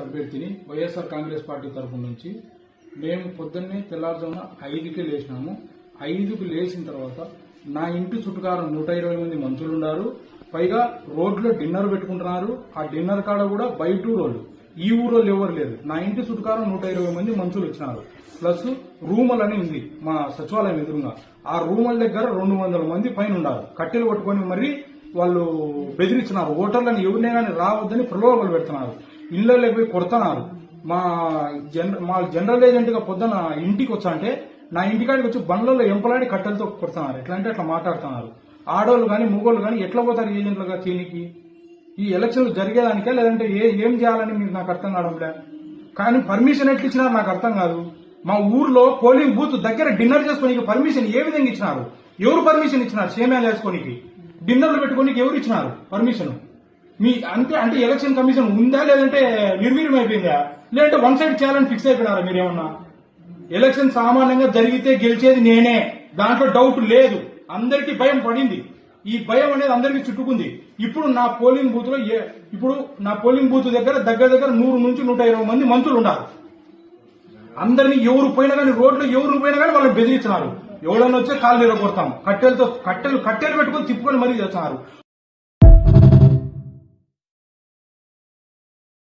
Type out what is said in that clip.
అభ్యర్థిని వైఎస్ఆర్ కాంగ్రెస్ పార్టీ తరఫు నుంచి మేము పొద్దున్నే తెల్లారుజామున 5కి లేచినాము. 5కి లేచిన తర్వాత నా ఇంటి చుట్టుకారం 120 మంది మనుషులు ఉన్నారు. పైగా రోడ్లో డిన్నర్ పెట్టుకుంటున్నారు. ఆ డిన్నర్ కాడ కూడా బయట ఊరోళ్ళు, ఈ ఊరోళ్ళు ఎవరు లేరు. నా ఇంటి చుట్టుకారం 120 మంది మనుషులు వచ్చినారు. ప్లస్ రూములు అని ఉంది మా సచివాలయం ఎదురుగా. ఆ రూముల దగ్గర 200 మంది పైన ఉన్నారు. కట్టెలు పట్టుకొని మరి వాళ్ళు బెదిరించినారు. ఓటర్లను ఎవరినే కానీ రావద్దని ప్రలోభాలు పెడుతున్నారు. ఇళ్లలోకి పోయి కొడుతున్నారు. మా జనరల్ ఏజెంట్ గా పొద్దున ఇంటికి వచ్చా అంటే నా ఇంటికాడికి వచ్చి బండ్లలో ఎంపలాడి కట్టెలతో కొడుతున్నారు. ఎట్లా అంటే అట్లా మాట్లాడుతున్నారు. ఆడోళ్ళు కానీ మూగోళ్ళు కానీ ఎట్లా పోతారు ఏజెంట్లుగా దీనికి? ఈ ఎలక్షన్లు జరిగేదానికే లేదంటే ఏం చేయాలని మీకు నాకు అర్థం కావడంలే. కానీ పర్మిషన్ ఎట్లా ఇచ్చినారు నాకు అర్థం కాదు. మా ఊర్లో పోలింగ్ బూత్ దగ్గర డిన్నర్ చేసుకోనికి పర్మిషన్ ఏ విధంగా ఇచ్చినారు? ఎవరు పర్మిషన్ ఇచ్చినారు? సేమ్యాలు వేసుకోనికి డిన్నర్లు పెట్టుకోనికి ఎవరు ఇచ్చినారు పర్మిషన్? మీ అంటే ఎలక్షన్ కమిషన్ ఉందా లేదంటే నిర్వీర్యం అయిపోయిందా లేదంటే వన్ సైడ్ చేయాలని ఫిక్స్ అయిపోయినారా మీరేమన్నా? ఎలక్షన్ సామాన్యంగా జరిగితే గెలిచేది నేనే, దాంట్లో డౌట్ లేదు. అందరికీ భయం పడింది. ఈ భయం అనేది అందరికీ చుట్టుకుంది. ఇప్పుడు నా పోలింగ్ బూత్ దగ్గర 100 నుంచి 120 మంది మంత్రులు ఉన్నారు. అందరినీ ఎవరు పోయినా కానీ రోడ్లు ఎవరు పోయినా కానీ వాళ్ళని బెదిరించినారు. ఎవడన్నా వచ్చే కాళ్ళు ఎరగొడతాం, కట్టెలు పెట్టుకుని తిప్పుకొని మరీ చేస్తున్నారు.